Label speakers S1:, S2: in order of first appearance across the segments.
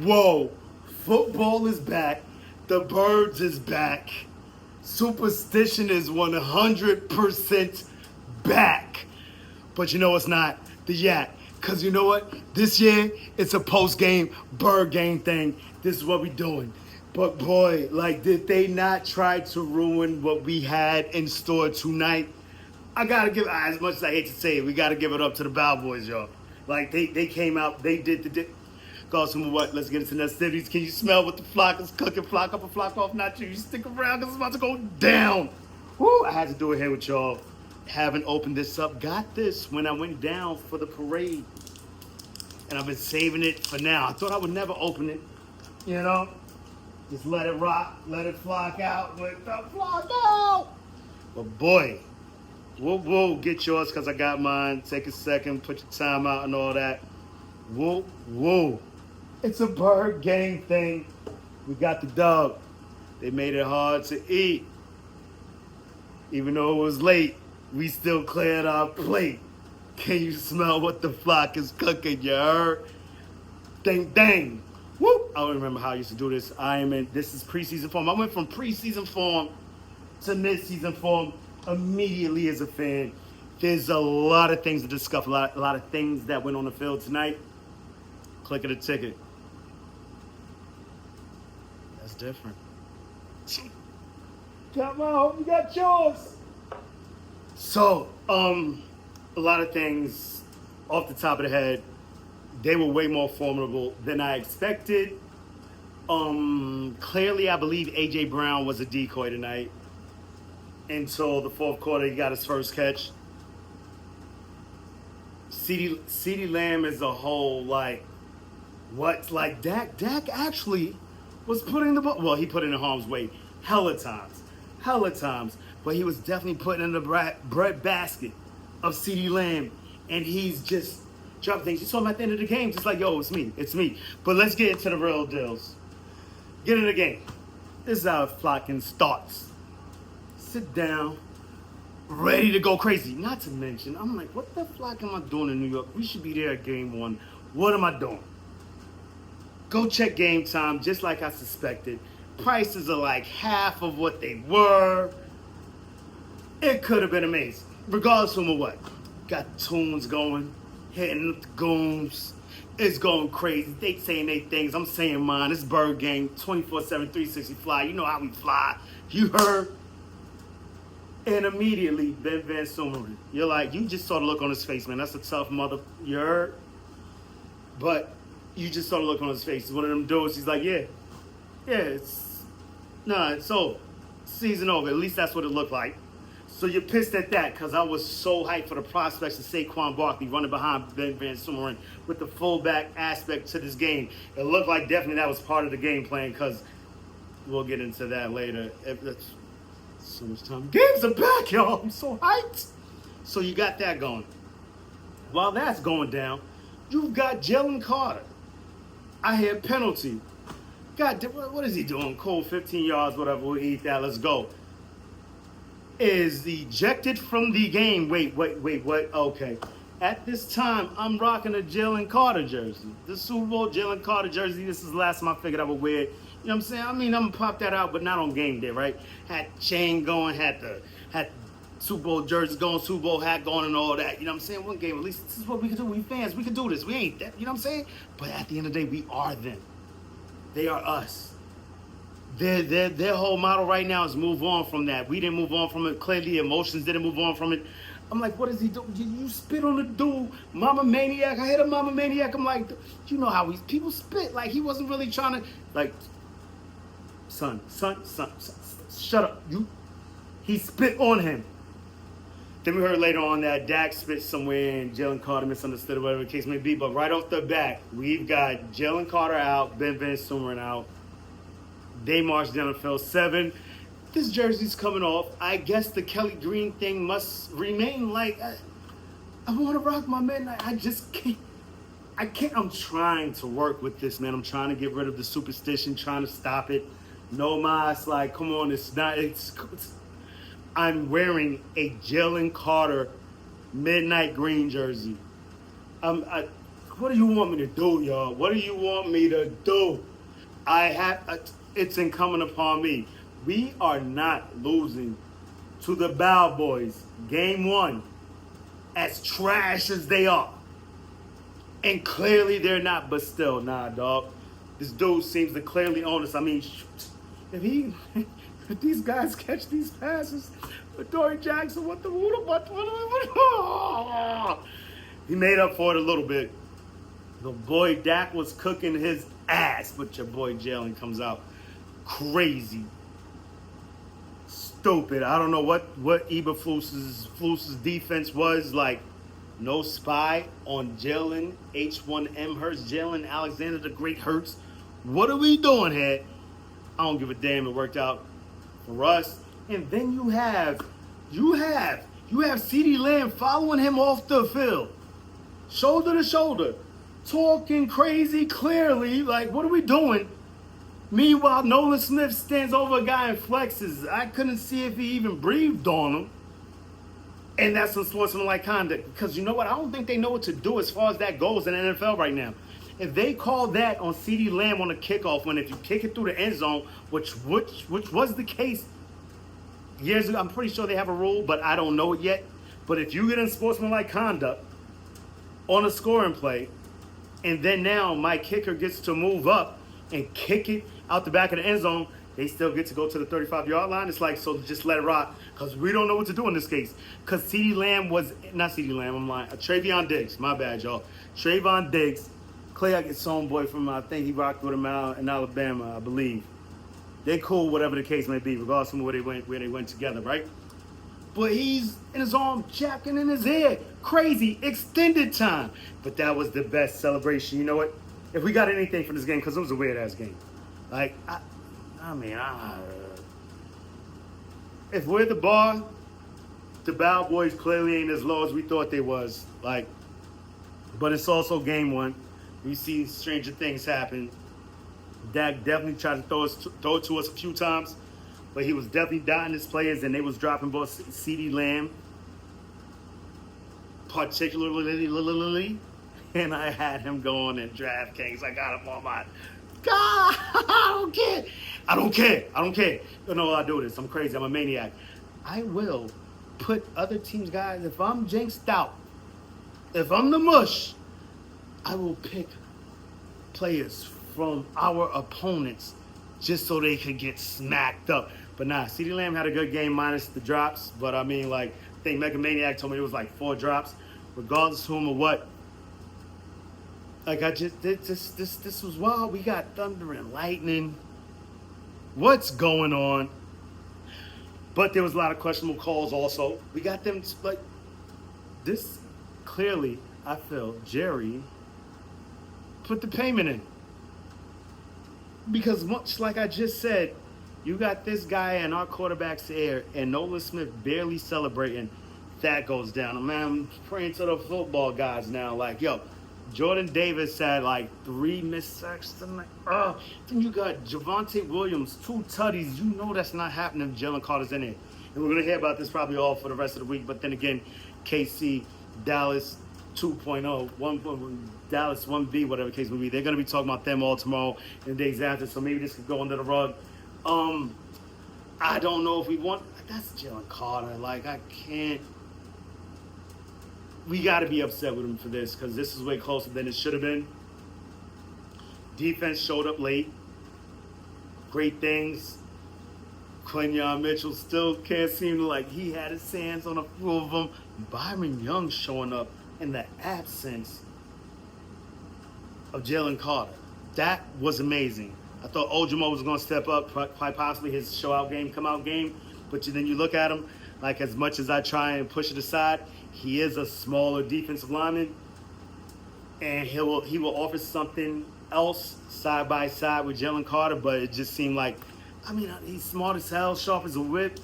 S1: Whoa, football is back. The Birds is back. Superstition is 100% back. But you know it's not the Yak. Because you know what? This year, it's a post-game BirdGang thing. This is what we doing. But boy, like, did they not try to ruin what we had in store tonight? I gotta give, as much as I hate to say it, we gotta give it up to the Cowboys, y'all. Like, they came out, they did the... Carson, what? Let's get into the festivities. Can you smell what the flock is cooking? Flock up and flock off. Not you. You stick around because it's about to go down. Woo! I had to do it here with y'all. Haven't opened this up. Got this when I went down for the parade. And I've been saving it for now. I thought I would never open it. You know? Just let it rock. Let it flock out. Let the flock out. But boy, whoa, get yours because I got mine. Take a second. Put your time out and all that. Whoa. It's a BirdGang thing. We got the dub. They made it hard to eat. Even though it was late, we still cleared our plate. Can you smell what the flock is cooking, you heard? Dang. Woo! I don't remember how I used to do this. This is preseason form. I went from preseason form to mid-season form immediately as a fan. There's a lot of things to discuss, a lot of things that went on the field tonight. Click of the ticket. That's different. Come on, you got yours. So, a lot of things off the top of the head. They were way more formidable than I expected. Clearly, I believe A.J. Brown was a decoy tonight. Until the fourth quarter, he got his first catch. CeeDee Lamb as a whole, like, what? Like, Dak actually was putting the ball. Well, he put it in harm's way hella times. But he was definitely putting in the bread basket of CeeDee Lamb. And he's just dropping things. You saw him at the end of the game, just like, yo, it's me. But let's get into the real deals. Get in the game. This is how flocking starts. Sit down, ready to go crazy. Not to mention, I'm like, what the flock am I doing in New York? We should be there at game one. What am I doing? Go check game time, just like I suspected. Prices are like half of what they were. It could have been amazing. Regardless of what. Got tunes going, hitting the goons. It's going crazy. They saying their things. I'm saying mine. It's BirdGang, 24/7, 360 fly. You know how we fly. You heard? And immediately, Ben Van Sumeren. You're like, you just saw the look on his face, man. That's a tough mother. You heard? But you just saw the look on his face. It's one of them dudes. He's like, yeah, it's over. Season over. At least that's what it looked like. So you're pissed at that because I was so hyped for the prospects of Saquon Barkley running behind Ben Van Sumeren with the fullback aspect to this game. It looked like definitely that was part of the game plan because we'll get into that later. So much time. Games are back, y'all. I'm so hyped. So you got that going. While that's going down, you've got Jalen Carter. I hear penalty. God, what is he doing? Cold 15 yards, whatever. We'll eat that. Let's go. Is ejected from the game. Wait, what? Okay. At this time, I'm rocking a Jalen Carter jersey. The Super Bowl Jalen Carter jersey. This is the last time I figured I would wear it. You know what I'm saying? I mean, I'm going to pop that out, but not on game day, right? Had chain going, had Super Bowl jersey going, Super Bowl hat going and all that. You know what I'm saying? One game, at least this is what we can do. We fans, we can do this. We ain't that. You know what I'm saying? But at the end of the day, we are them. They are us. Their whole model right now is move on from that. We didn't move on from it. Clearly, emotions didn't move on from it. I'm like, what is he doing? You spit on the dude, Mama Maniac. I hit a Mama Maniac. I'm like, you know how people spit. Like, he wasn't really trying to, like, son, shut up. He spit on him. Then we heard later on that Dak spit somewhere and Jalen Carter misunderstood or whatever the case may be. But right off the bat, we've got Jalen Carter out, Ben Van Sumeren out. They marched down the field 7. This jersey's coming off. I guess the Kelly Green thing must remain. Like, I want to rock my man. I just can't. I'm trying to work with this, man. I'm trying to get rid of the superstition, trying to stop it. No mas, like, come on, I'm wearing a Jalen Carter midnight green jersey. What do you want me to do, y'all? What do you want me to do? It's incumbent upon me. We are not losing to the Bow Boys game one as trash as they are. And clearly they're not, but still, nah, dog. This dude seems to clearly own us. I mean, if these guys catch these passes, with Dory Jackson, what? He made up for it a little bit. The boy Dak was cooking his ass, but your boy Jalen comes out crazy, stupid. I don't know what Eberflus's defense was like. No spy on Jalen H1M Hurts, Jalen Alexander the Great Hurts. What are we doing here? I don't give a damn. It worked out for us. And then you have CeeDee Lamb following him off the field, shoulder to shoulder, talking crazy clearly. Like, what are we doing? Meanwhile, Nolan Smith stands over a guy and flexes. I couldn't see if he even breathed on him. And that's unsportsmanlike conduct. Because you know what? I don't think they know what to do as far as that goes in the NFL right now. If they call that on CeeDee Lamb on a kickoff, when if you kick it through the end zone, which was the case years ago, I'm pretty sure they have a rule, but I don't know it yet. But if you get unsportsmanlike conduct on a scoring play, and then now my kicker gets to move up and kick it out the back of the end zone, they still get to go to the 35-yard line. It's like, so just let it rock, because we don't know what to do in this case. Because Travion Diggs, my bad, y'all. Travion Diggs, Clay Hackett's homeboy from, I think he rocked with him out in Alabama, I believe. They cool, whatever the case may be, regardless of where they went together, right? But he's in his arm, jacking in his head. Crazy, extended time. But that was the best celebration. You know what? If we got anything from this game, because it was a weird-ass game. Like, if we're the bar, the Bow Boys clearly ain't as low as we thought they was. Like, but it's also game one. We see stranger things happen. Dak definitely tried to throw it to us a few times, but he was definitely dotting his players, and they was dropping both CeeDee Lamb, particularly, and I had him going in DraftKings. I got him on my God. I don't care. You know I do this. I'm crazy. I'm a maniac. I will put other teams' guys. If I'm jinxed out, if I'm the mush, I will pick players from our opponents just so they could get smacked up. But nah, CeeDee Lamb had a good game minus the drops. But I mean, like, I think Mega Maniac told me it was like 4 drops. Regardless of whom or what. Like, this was wild. We got thunder and lightning. What's going on? But there was a lot of questionable calls also. We got them, like, this clearly, I feel, Jerry put the payment in. Because much like I just said, you got this guy in our quarterback's ear and Nolan Smith barely celebrating. That goes down. Man, I'm praying to the football guys now. Like, yo, Jordan Davis had like 3 missed sacks tonight. Then you got Javonte Williams, 2 tutties. You know that's not happening if Jalen Carter's in it. And we're going to hear about this probably all for the rest of the week. But then again, KC, Dallas 2.0, Dallas 1B, whatever the case may be. They're going to be talking about them all tomorrow and the days after. So maybe this could go under the rug. I don't know if we want. That's Jalen Carter. Like, I can't. We got to be upset with him for this because this is way closer than it should have been. Defense showed up late. Great things. Quinyon Mitchell still can't seem to, like, he had his hands on a few of them. Byron Young showing up in the absence of Jalen Carter. That was amazing. I thought Ojimo was going to step up, quite possibly his show-out game, come-out game. But then you look at him, like, as much as I try and push it aside, he is a smaller defensive lineman, and he will offer something else side by side with Jalen Carter. But it just seemed like, I mean, he's smart as hell, sharp as a whip.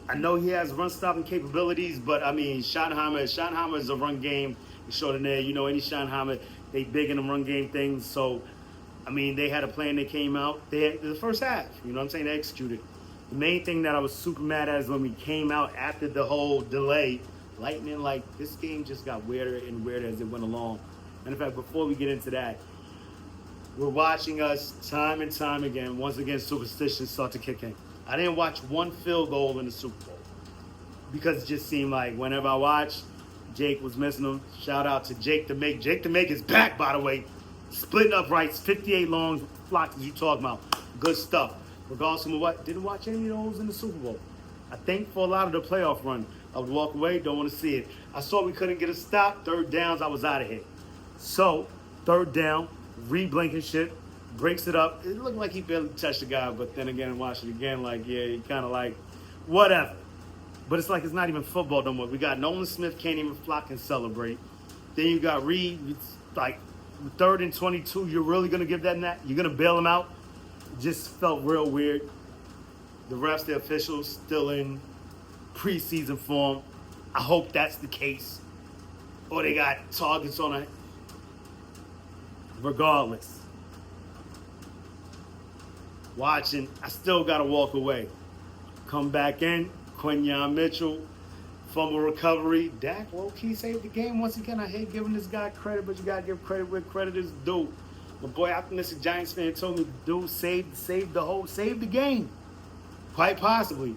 S1: I know he has run-stopping capabilities, but I mean, Schottenheimer is a run game extraordinaire. You know, any Schottenheimer, they big in the run game things. So, I mean, they had a plan. They came out. They had the first half. You know what I'm saying? They executed. The main thing that I was super mad at is when we came out after the whole delay. Lightning, like, this game just got weirder and weirder as it went along. And in fact, before we get into that, we're watching us time and time again, once again, superstitions start to kick in. I didn't watch one field goal in the Super Bowl because it just seemed like whenever I watched, Jake was missing them. Shout out to Jake to Make. Jake to Make is back, by the way. Splitting uprights, 58 long flocks you talking about. Good stuff. Regardless of what, didn't watch any of those in the Super Bowl. I think for a lot of the playoff run, I would walk away, don't want to see it. I saw we couldn't get a stop. Third downs, I was out of here. So, third down, re-blinking shit, breaks it up. It looked like he barely touched the guy, but then again, watch it again, like, yeah, he kind of like, whatever. But it's like it's not even football no more. We got Nolan Smith can't even flock and celebrate. Then you got Reed, it's like 3rd and 22. You're really going to give that and that? You're going to bail him out? It just felt real weird. The refs, the officials, still in preseason form. I hope that's the case. Or they got targets on it. Regardless. Watching, I still got to walk away. Come back in. Quinyon Mitchell, fumble recovery. Dak low-key saved the game once again. I hate giving this guy credit, but you got to give credit where credit is due. My boy, optimistic Giants fan, told me, dude, save the game. Quite possibly.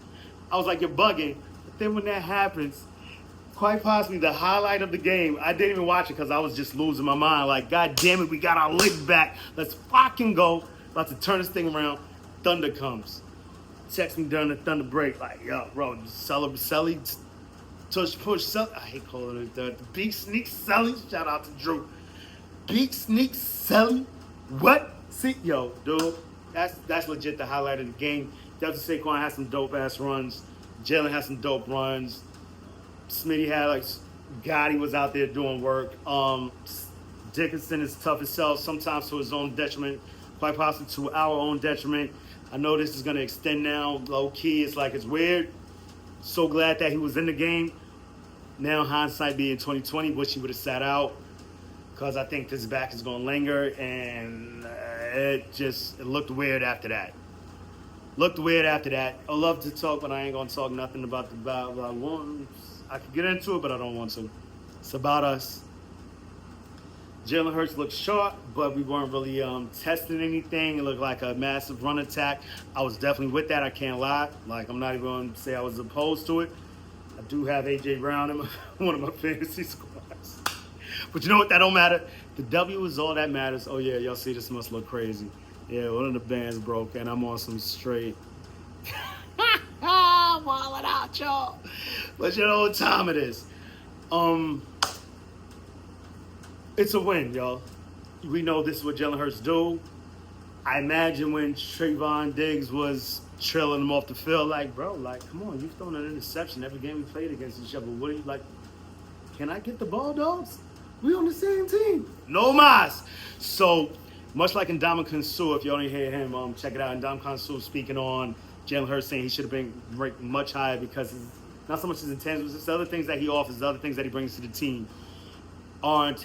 S1: I was like, you're bugging. But then when that happens, quite possibly the highlight of the game, I didn't even watch it because I was just losing my mind. Like, God damn it, we got our lick back. Let's fucking go. About to turn this thing around. Thunder comes. Text me during the Thunder break. Like, yo, bro, Sully, tush push, Sully. I hate calling it that. Beak sneak Sully. Shout out to Drew. Beak sneak Sully. What? See, yo, dude, that's legit the highlight of the game. Delta Saquon has some dope-ass runs. Jalen has some dope runs. Smitty had, like, Gotti was out there doing work. Dickinson is tough as hell, sometimes to his own detriment, quite possibly to our own detriment. I know this is going to extend now, low-key. It's like it's weird. So glad that he was in the game. Now, hindsight being 2020, wish he would have sat out because I think this back is going to linger, and it looked weird after that. I love to talk, but I ain't going to talk nothing about the battle. I could get into it, but I don't want to. It's about us. Jalen Hurts looked sharp, but we weren't really testing anything. It looked like a massive run attack. I was definitely with that. I can't lie. Like, I'm not even going to say I was opposed to it. I do have A.J. Brown in one of my fantasy squads. But you know what? That don't matter. The W is all that matters. Oh, yeah, y'all see this must look crazy. Yeah, one of the bands broke, and I'm on some straight. I'm walling out, y'all. But you know what time it is. It's a win, y'all. We know this is what Jalen Hurts do. I imagine when Trayvon Diggs was trailing him off the field, like, bro, like, come on, you've thrown an interception every game we played against each other. What are you, like, can I get the ball, dogs? We on the same team. No mas. So, much like Ndamukong Suh, if you only hear him, check it out. Ndamukong Suh speaking on Jalen Hurts saying he should have been ranked much higher because not so much his intangibles, it's the other things that he offers, the other things that he brings to the team aren't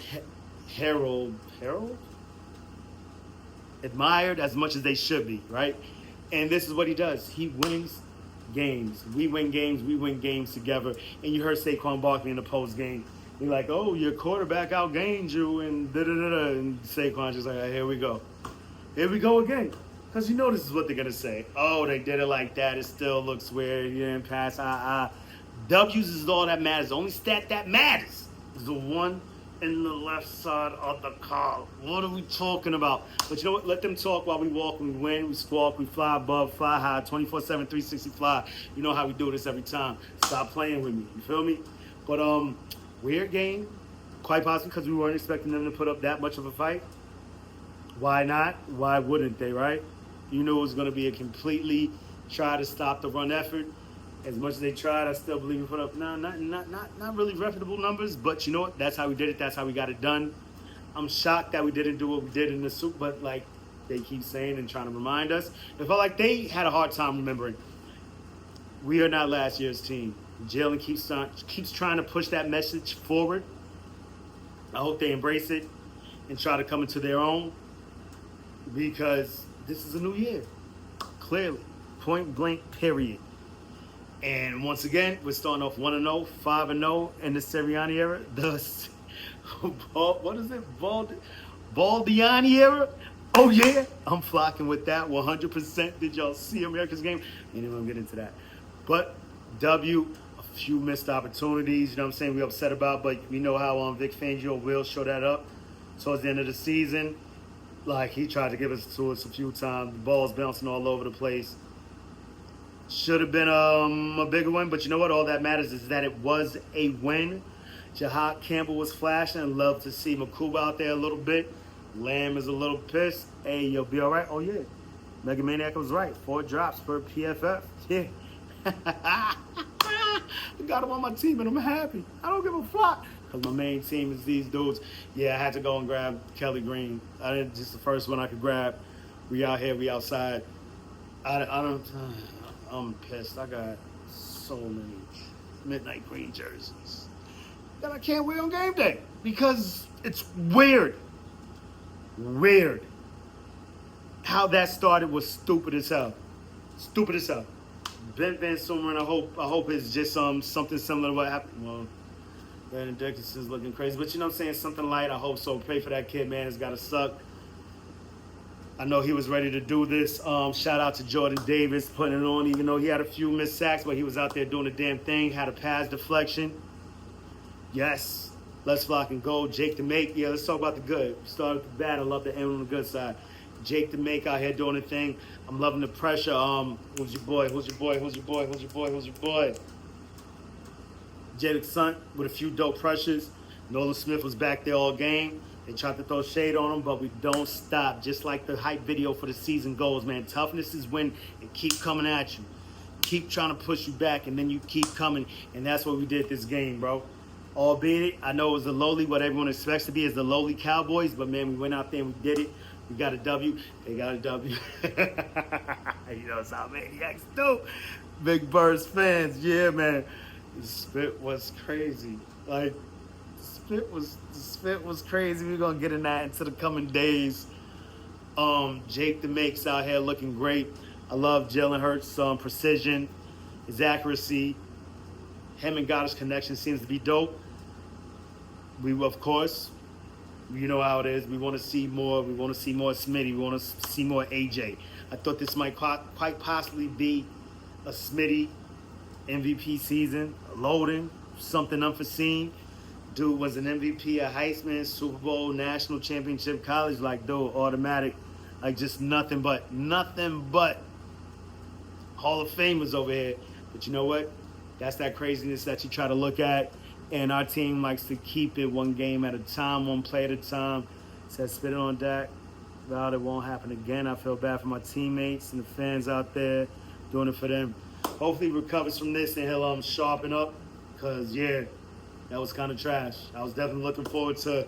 S1: admired as much as they should be, right? And this is what he does. He wins games. We win games together. And you heard Saquon Barkley in the post game. You're like, oh, your quarterback outgained you, and da-da-da-da. And Saquon's just like, here we go. Here we go again. Because you know this is what they're going to say. Oh, they did it like that. It still looks weird. You didn't pass. W's is all that matters. The only stat that matters is the one in the left side of the car. What are we talking about? But you know what? Let them talk while we walk, we win, we squawk, we fly above, fly high, 24/7, 360 fly. You know how we do this every time. Stop playing with me. You feel me? But weird game. Quite possibly because we weren't expecting them to put up that much of a fight. Why not? Why wouldn't they, right? You knew it was going to be a completely try to stop the run effort. As much as they tried, I still believe we put up not really reputable numbers, but you know what? That's how we did it. That's how we got it done. I'm shocked that we didn't do what we did in the Super, but like they keep saying and trying to remind us, it felt like they had a hard time remembering. We are not last year's team. Jalen keeps trying to push that message forward. I hope they embrace it and try to come into their own because this is a new year. Clearly. Point blank, period. And once again, we're starting off 1-0, 5-0 in the Sirianni era. The What is it? Baldiani era? Oh yeah, I'm flocking with that 100%. Did y'all see America's game? Ain't even gonna get into that. But W, a few missed opportunities. You know what I'm saying? We upset about, but we know how Vic Fangio will show that up towards the end of the season. Like he tried to give us to us a few times. The ball's bouncing all over the place. Should have been a bigger win, but you know what? All that matters is that it was a win. Jahad Campbell was flashing. I'd love to see Makuba out there a little bit. Lamb is a little pissed. Hey, you'll be all right. Oh, yeah. Mega Maniac was right. 4 drops per PFF. Yeah. I got him on my team, and I'm happy. I don't give a fuck. Because my main team is these dudes. Yeah, I had to go and grab Kelly Green. I didn't just the first one I could grab. We out here. We outside. I'm pissed. I got so many midnight green jerseys that I can't wear on game day because it's weird. Weird. How that started was stupid as hell. Stupid as hell. Ben Van Sumeren, I hope it's just something similar to what happened. Well, Brandon Dickinson's looking crazy, but you know what I'm saying? Something light. I hope so. Pray for that kid, man. It's gotta suck. I know he was ready to do this. Shout out to Jordan Davis putting it on, even though he had a few missed sacks, but he was out there doing the damn thing. Had a pass deflection. Yes. Let's flock and go. Jake the Make. Yeah, let's talk about the good. Start with the bad. I love the end on the good side. Jake the Make out here doing the thing. I'm loving the pressure. Who's your boy? Who's your boy? Who's your boy? Who's your boy? Who's your boy? Jadek Sunt with a few dope pressures. Nolan Smith was back there all game. They tried to throw shade on him, but we don't stop. Just like the hype video for the season goes, man. Toughness is when it keep coming at you. Keep trying to push you back, and then you keep coming. And that's what we did this game, bro. Albeit, I know it was the lowly, what everyone expects to be is the lowly Cowboys, but, man, we went out there and we did it. We got a W. They got a W. You know, it's how maniacs do. Big Birds fans, yeah, man. The spit was crazy. Like, the spit was crazy. We're gonna get in that into the coming days. Jake the Makes out here looking great. I love Jalen Hurts' precision, his accuracy. Him and Goddard's connection seems to be dope. We, of course, you know how it is. We want to see more. We want to see more Smitty. We want to see more AJ. I thought this might quite possibly be a Smitty MVP season, loading, something unforeseen. Dude was an MVP, a Heisman, Super Bowl, National Championship, college. Like, dude, automatic. Like, just nothing but Hall of Famers over here. But you know what? That's that craziness that you try to look at. And our team likes to keep it one game at a time, one play at a time. Says spit it on Dak. Vowed it won't happen again. I feel bad for my teammates and the fans out there doing it for them. Hopefully he recovers from this and he'll sharpen up. Because, yeah, that was kind of trash. I was definitely looking forward to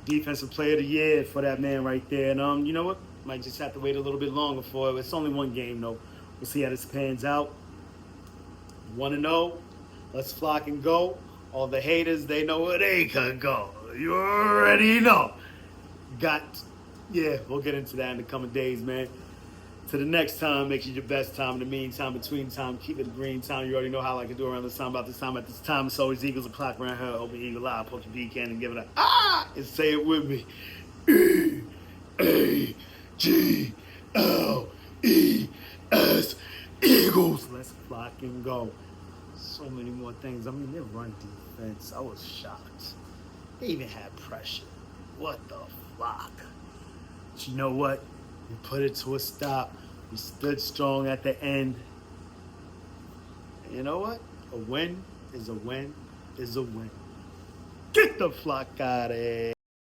S1: Defensive Player of the Year for that man right there. And, you know what? Might just have to wait a little bit longer for it. It's only one game, though. We'll see how this pans out. 1-0. Let's flock and go. All the haters, they know where they can go. You already know. We'll get into that in the coming days, man. To the next time, make it your best time. In the meantime, between time, keep it green time. You already know how I can do around this time, about this time, at this time. It's always Eagles o'clock around here. Open Eagle Eye, poke your beak in and give it a and say it with me. E-A-G-L-E-S, Eagles. Let's flock and go. So many more things. I mean, their run defense, I was shocked. They even had pressure. What the fuck? But you know what? We put it to a stop. We stood strong at the end. And you know what? A win is a win is a win. Get the flock out of here.